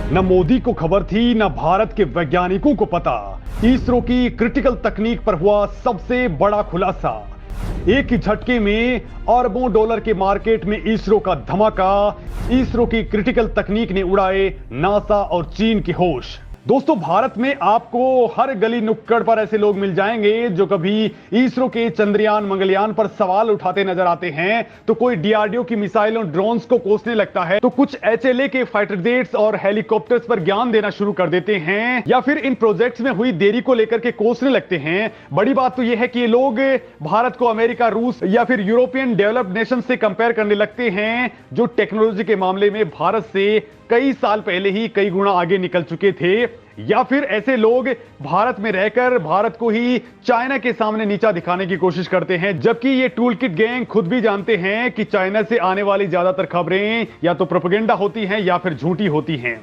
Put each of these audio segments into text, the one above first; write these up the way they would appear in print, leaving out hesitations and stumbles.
न मोदी को खबर थी, न भारत के वैज्ञानिकों को पता। इसरो की क्रिटिकल तकनीक पर हुआ सबसे बड़ा खुलासा। एक ही झटके में अरबों डॉलर के मार्केट में इसरो का धमाका। इसरो की क्रिटिकल तकनीक ने उड़ाए नासा और चीन के होश। दोस्तों, भारत में आपको हर गली नुक्कड़ पर ऐसे लोग मिल जाएंगे जो कभी इसरो के चंद्रयान मंगलयान पर सवाल उठाते नजर आते हैं, तो कोई डीआरडीओ की मिसाइलों ड्रोन्स को कोसने लगता है, तो कुछ एचएलए के फाइटर जेट्स और हेलीकॉप्टर्स पर ज्ञान देना शुरू कर देते हैं, या फिर इन प्रोजेक्ट्स में हुई देरी को लेकर के कोसने लगते हैं। बड़ी बात तो यह है कि ये लोग भारत को अमेरिका, रूस या फिर यूरोपियन डेवलप्ड नेशन से कंपेयर करने लगते हैं, जो टेक्नोलॉजी के मामले में भारत से कई साल पहले ही कई गुना आगे निकल चुके थे। या फिर ऐसे लोग भारत में रहकर भारत को ही चाइना के सामने नीचा दिखाने की कोशिश करते हैं, जबकि ये टूल किट गैंग खुद भी जानते हैं कि चाइना से आने वाली ज्यादातर खबरें या तो प्रोपेगेंडा होती हैं या फिर झूठी होती हैं।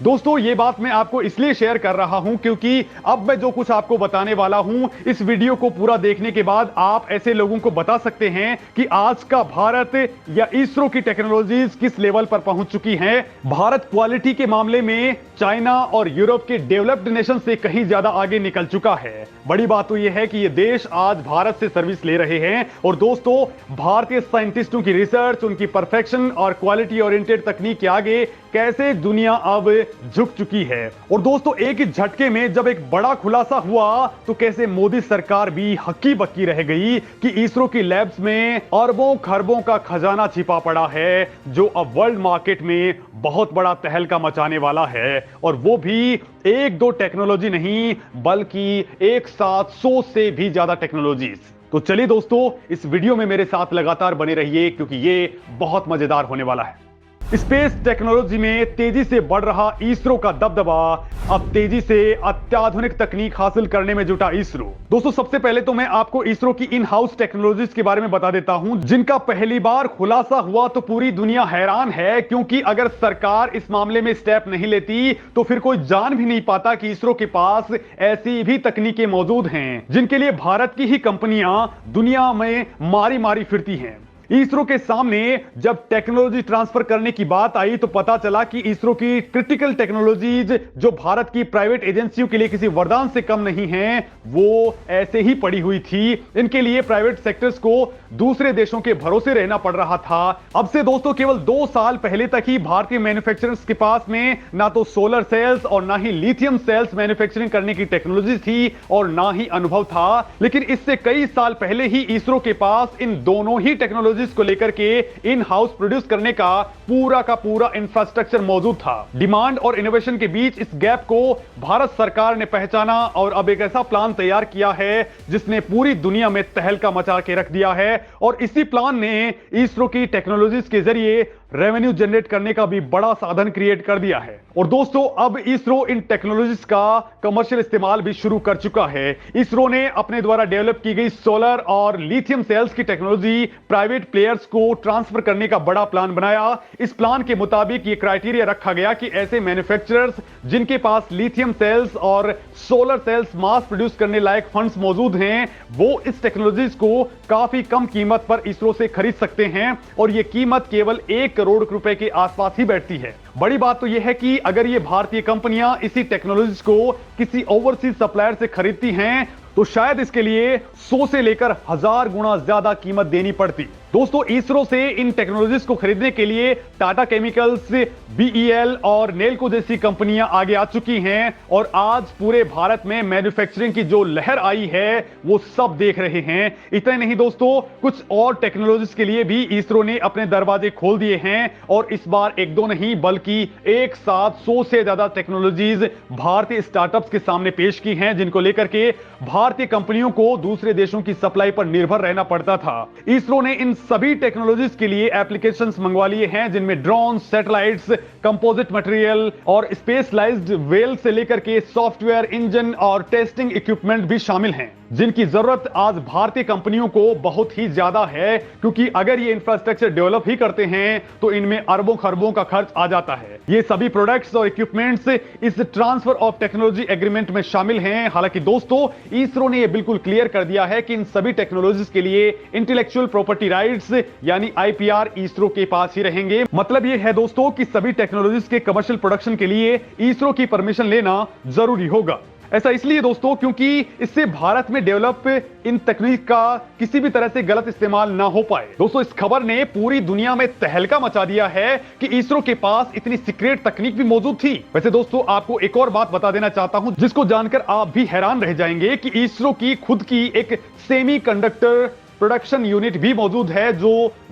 दोस्तों, ये बात मैं आपको इसलिए शेयर कर रहा हूं क्योंकि अब मैं जो कुछ आपको बताने वाला हूं, इस वीडियो को पूरा देखने के बाद आप ऐसे लोगों को बता सकते हैं कि आज का भारत या इसरो की टेक्नोलॉजीज किस लेवल पर पहुंच चुकी हैं। भारत क्वालिटी के मामले में चाइना और यूरोप के डेवलप्ड नेशन से कहीं ज्यादा आगे निकल चुका है। बड़ी बात तो यह है कि ये देश आज भारत से सर्विस ले रहे हैं। और दोस्तों, भारतीय साइंटिस्टों की रिसर्च, उनकी परफेक्शन और क्वालिटी ओरिएंटेड तकनीक के आगे कैसे दुनिया अब झुक चुकी है। और दोस्तों, एक ही झटके में जब एक बड़ा खुलासा हुआ, तो कैसे मोदी सरकार भी हक्की बक्की रह गई कि इसरो की लैब्स में अरबों खरबों का खजाना छिपा पड़ा है, जो अब वर्ल्ड मार्केट में बहुत बड़ा तहलका मचाने वाला है। और वो भी एक दो टेक्नोलॉजी नहीं, बल्कि एक साथ 100 से भी ज्यादा टेक्नोलॉजीज। तो चलिए दोस्तों, इस वीडियो में मेरे साथ लगातार बने रहिए क्योंकि ये बहुत मजेदार होने वाला है। स्पेस टेक्नोलॉजी में तेजी से बढ़ रहा इसरो का दबदबा, अब तेजी से अत्याधुनिक तकनीक हासिल करने में जुटा इसरो। दोस्तों, सबसे पहले तो मैं आपको इसरो की इन हाउस टेक्नोलॉजीज के बारे में बता देता हूं, जिनका पहली बार खुलासा हुआ तो पूरी दुनिया हैरान है, क्योंकि अगर सरकार इस मामले में स्टेप नहीं लेती तो फिर कोई जान भी नहीं पाता कि इसरो के पास ऐसी भी तकनीकें मौजूद हैं जिनके लिए भारत की ही कंपनियां दुनिया में मारी मारी फिरती हैं। इसरो के सामने जब टेक्नोलॉजी ट्रांसफर करने की बात आई तो पता चला कि इसरो की क्रिटिकल टेक्नोलॉजीज, जो भारत की प्राइवेट एजेंसियों के लिए किसी वरदान से कम नहीं है, वो ऐसे ही पड़ी हुई थी। इनके लिए प्राइवेट सेक्टर्स को दूसरे देशों के भरोसे रहना पड़ रहा था। अब से दोस्तों केवल 2 साल पहले तक ही भारतीय मैन्युफैक्चरर्स के पास में ना तो सोलर सेल्स और ना ही लिथियम सेल्स मैन्युफैक्चरिंग करने की टेक्नोलॉजी थी और ना ही अनुभव था। लेकिन इससे कई साल पहले ही इसरो के पास इन दोनों ही टेक्नोलॉजी को लेकर के इन हाउस प्रोड्यूस करने का पूरा इंफ्रास्ट्रक्चर मौजूद था। डिमांड और इनोवेशन के बीच इस गैप को भारत सरकार ने पहचाना और अब एक ऐसा प्लान तैयार किया है जिसने पूरी दुनिया में तहलका मचा के रख दिया है। और इसी प्लान ने इसरो की टेक्नोलॉजीज के जरिए रेवेन्यू जनरेट करने का भी बड़ा साधन क्रिएट कर दिया है। और दोस्तों, अब इसरो इन टेक्नोलॉजीज का कमर्शियल इस्तेमाल भी शुरू कर चुका है। इसरो ने अपने द्वारा डेवलप की गई सोलर और लिथियम सेल्स की टेक्नोलॉजी प्राइवेट प्लेयर्स को ट्रांसफर करने का बड़ा प्लान बनाया। इस प्लान के मुताबिक यह क्राइटेरिया रखा गया कि ऐसे मैन्युफैक्चरर्स जिनके पास लिथियम सेल्स और सोलर सेल्स मास प्रोड्यूस करने लायक फंड्स मौजूद हैं, वो इस टेक्नोलॉजीज को काफी कम कीमत पर इसरो से खरीद सकते हैं। और यह कीमत केवल 1 करोड़ रुपए के आसपास ही बैठती है। बड़ी बात तो यह है कि अगर ये भारतीय कंपनियां इसी टेक्नोलॉजीज को किसी ओवरसीज सप्लायर से खरीदती हैं तो शायद इसके लिए 100 से लेकर 1000 गुना ज्यादा कीमत देनी पड़ती। दोस्तों, इसरो से इन टेक्नोलॉजीज को खरीदने के लिए टाटा केमिकल्स, बीईएल और नेल्को जैसी कंपनियां आगे आ चुकी हैं। और आज पूरे भारत में मैन्युफैक्चरिंग की जो लहर आई है वो सब देख रहे हैं। इतना नहीं दोस्तों, कुछ और टेक्नोलॉजीज के लिए भी इसरो ने अपने दरवाजे खोल दिए हैं। और इस बार 1-2 नहीं बल्कि एक साथ 100 से ज्यादा टेक्नोलॉजीज भारतीय स्टार्टअप्स के सामने पेश की हैं, जिनको लेकर के भारतीय कंपनियों को दूसरे देशों की सप्लाई पर निर्भर रहना पड़ता था। इसरो ने इन सभी टेक्नोलॉजीज के लिए एप्लीकेशंस मंगवा लिए हैं, जिनमें ड्रोन, सैटेलाइट्स, कंपोजिट मटेरियल और स्पेशलाइज्ड वेल से लेकर के सॉफ्टवेयर, इंजन और टेस्टिंग इक्विपमेंट भी शामिल हैं। जिनकी जरूरत आज भारतीय कंपनियों को बहुत ही ज्यादा है, क्योंकि अगर ये इंफ्रास्ट्रक्चर डेवलप ही करते हैं तो इनमें अरबों खरबों का खर्च आ जाता है। ये सभी प्रोडक्ट्स और इक्विपमेंट्स इस ट्रांसफर ऑफ टेक्नोलॉजी एग्रीमेंट में शामिल हैं। हालांकि दोस्तों, इसरो ने यह बिल्कुल क्लियर कर दिया है कि इन सभी टेक्नोलॉजीज के लिए इंटेलेक्चुअल प्रॉपर्टी राइट्स यानी आईपीआर इसरो के पास ही रहेंगे। मतलब यह है दोस्तों कि सभी टेक्नोलॉजीज के कमर्शियल प्रोडक्शन के लिए इसरो की परमिशन लेना जरूरी होगा। ऐसा इसलिए दोस्तों क्योंकि इससे भारत में डेवलप इन तकनीक का किसी भी तरह से गलत इस्तेमाल ना हो पाए। दोस्तों, इस खबर ने पूरी दुनिया में तहलका मचा दिया है कि इसरो के पास इतनी सीक्रेट तकनीक भी मौजूद थी। वैसे दोस्तों, आपको एक और बात बता देना चाहता हूं जिसको जानकर आप भी हैरान रह जाएंगे कि इसरो की खुद की एक सेमीकंडक्टर प्रोडक्शन यूनिट भी मौजूद है जो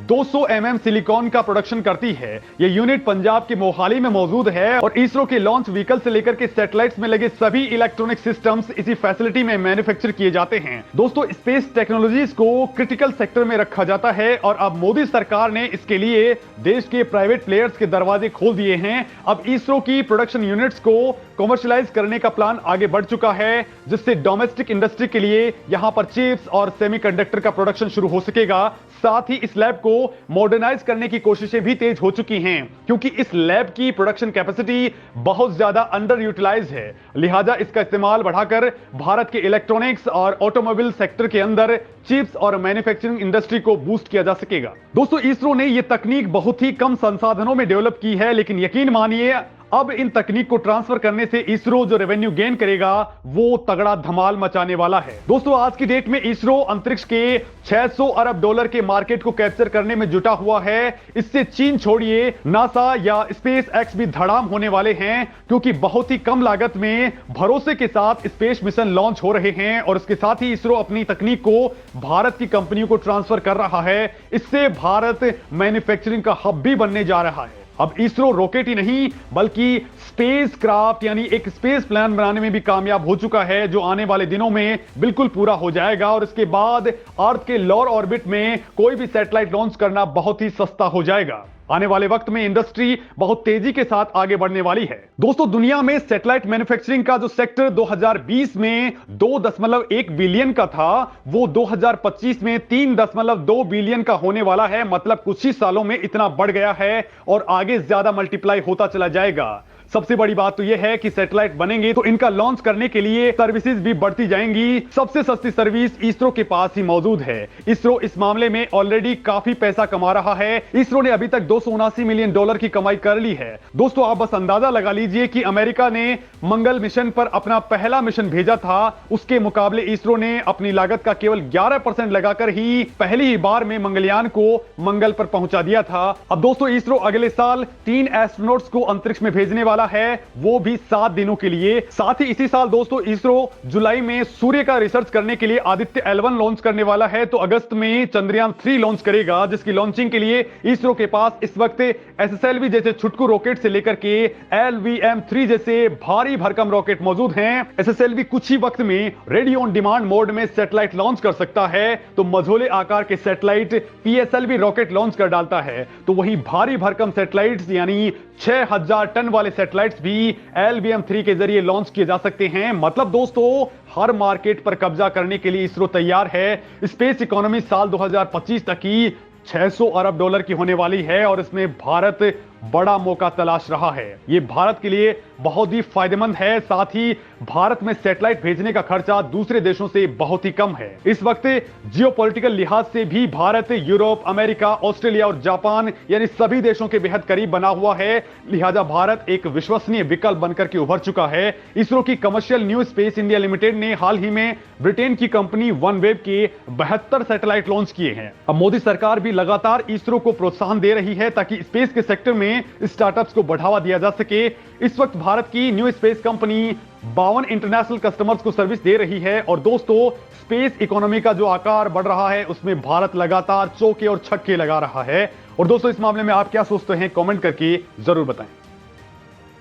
200 mm सिलिकॉन का प्रोडक्शन करती है। यह यूनिट पंजाब के मोहाली में मौजूद है और इसरो के लॉन्च व्हीकल से लेकर के सैटेलाइट्स में लगे सभी इलेक्ट्रॉनिक सिस्टम्स इसी फैसिलिटी में मैन्युफैक्चर किए जाते हैं। दोस्तों, स्पेस टेक्नोलॉजीज को क्रिटिकल सेक्टर में रखा जाता है और अब मोदी सरकार ने इसके लिए देश के प्राइवेट प्लेयर्स के दरवाजे खोल दिए हैं। अब इसरो की प्रोडक्शन यूनिट्स को कमर्शियलाइज करने का प्लान आगे बढ़ चुका है, जिससे डोमेस्टिक इंडस्ट्री के लिए यहां पर चिप्स और सेमीकंडक्टर का प्रोडक्शन शुरू हो सकेगा। साथ ही इस लैब को मॉडर्नाइज करने की कोशिशें भी तेज हो चुकी हैं, क्योंकि इस लैब की प्रोडक्शन कैपेसिटी बहुत ज्यादा अंडर यूटिलाइज है। लिहाजा इसका इस्तेमाल बढ़ाकर भारत के इलेक्ट्रॉनिक्स और ऑटोमोबाइल सेक्टर के अंदर चिप्स और मैन्युफैक्चरिंग इंडस्ट्री को बूस्ट किया जा सकेगा। दोस्तों, इसरो ने यह तकनीक बहुत ही कम संसाधनों में डेवलप की है, लेकिन यकीन मानिए अब इन तकनीक को ट्रांसफर करने से इसरो जो रेवेन्यू गेन करेगा वो तगड़ा धमाल मचाने वाला है। दोस्तों, आज की डेट में इसरो अंतरिक्ष के 600 अरब डॉलर के मार्केट को कैप्चर करने में जुटा हुआ है। इससे चीन छोड़िए, नासा या स्पेस एक्स भी धड़ाम होने वाले हैं, क्योंकि बहुत ही कम लागत में भरोसे के साथ स्पेस मिशन लॉन्च हो रहे हैं और इसके साथ ही इसरो अपनी तकनीक को भारत की कंपनियों को ट्रांसफर कर रहा है। इससे भारत मैन्युफैक्चरिंग का हब भी बनने जा रहा है। अब इसरो रॉकेट ही नहीं बल्कि स्पेस क्राफ्ट यानी एक स्पेस प्लान बनाने में भी कामयाब हो चुका है, जो आने वाले दिनों में बिल्कुल पूरा हो जाएगा और इसके बाद अर्थ के लोअर ऑर्बिट में कोई भी सैटेलाइट लॉन्च करना बहुत ही सस्ता हो जाएगा। आने वाले वक्त में इंडस्ट्री बहुत तेजी के साथ आगे बढ़ने वाली है। दोस्तों, दुनिया में सैटेलाइट मैन्युफैक्चरिंग का जो सेक्टर 2020 में 2.1 बिलियन का था, वो 2025 में 3.2 बिलियन का होने वाला है। मतलब कुछ ही सालों में इतना बढ़ गया है और आगे ज्यादा मल्टीप्लाई होता चला जाएगा। सबसे बड़ी बात तो यह है कि सैटेलाइट बनेंगे तो इनका लॉन्च करने के लिए सर्विसेज भी बढ़ती जाएंगी। सबसे सस्ती सर्विस इसरो के पास ही मौजूद है। इसरो इस मामले में ऑलरेडी काफी पैसा कमा रहा है। इसरो ने अभी तक 279 मिलियन डॉलर की कमाई कर ली है। दोस्तों, आप बस अंदाजा लगा लीजिए कि अमेरिका ने मंगल मिशन पर अपना पहला मिशन भेजा था, उसके मुकाबले इसरो ने अपनी लागत का केवल 11% लगाकर ही पहली ही बार में मंगलयान को मंगल पर पहुंचा दिया था। अब दोस्तों, इसरो अगले साल 3 एस्ट्रोनॉट्स को अंतरिक्ष में भेजने वाला है, वो भी 7 दिनों के लिए। साथ ही इसी साल दोस्तों इसरो जुलाई में सूर्य का रिसर्च करने के लिए आदित्य L1 लॉन्च करने वाला है, तो अगस्त में चंद्रयान 3 लॉन्च करेगा, जिसकी लॉन्चिंग के लिए इसरो के पास इस वक्त SSLV जैसे छुटकू रॉकेट से लेकर के LVM-3 जैसे भारी भरकम रॉकेट मौजूद हैं। SSLV कुछ ही वक्त में रेडियो ऑन डिमांड मोड में सैटेलाइट लॉन्च कर सकता है, तो मझोले आकार के सैटेलाइट PSLV रॉकेट लॉन्च कर डालता है, तो वही भारी भरकम सैटेलाइट्स यानी 6000 टन वाले सैटेलाइट्स भी LVM-3 के जरिए लॉन्च किए जा सकते हैं। मतलब दोस्तों, हर मार्केट पर कब्जा करने के लिए इसरो तैयार है। स्पेस इकोनॉमी साल 2025 तक ही 600 अरब डॉलर की होने वाली है और इसमें भारत बड़ा मौका तलाश रहा है। यह भारत के लिए बहुत ही फायदेमंद है। साथ ही भारत में सैटेलाइट भेजने का खर्चा दूसरे देशों से बहुत ही कम है। इस वक्त जियोपॉलिटिकल लिहाज से भी भारत यूरोप, अमेरिका, ऑस्ट्रेलिया और जापान यानी सभी देशों के बेहद करीब बना हुआ है। लिहाजा भारत एक विश्वसनीय विकल्प बनकर के उभर चुका है। इसरो की commercial new space India limited ने हाल ही में ब्रिटेन की कंपनी वनवेब के 72 सैटेलाइट लॉन्च किए हैं। अब मोदी सरकार भी लगातार इसरो को प्रोत्साहन दे रही है ताकि स्पेस के सेक्टर में स्टार्टअप्स को बढ़ावा दिया जा सके। इस वक्त भारत की new space company 52 international customers को सर्विस दे रही है और दोस्तों, स्पेस इकोनॉमी का जो आकार बढ़ रहा है उसमें भारत लगातार चौके और छक्के लगा रहा है। और दोस्तों, इस मामले में आप क्या सोचते हैं, कमेंट करके जरूर बताएं।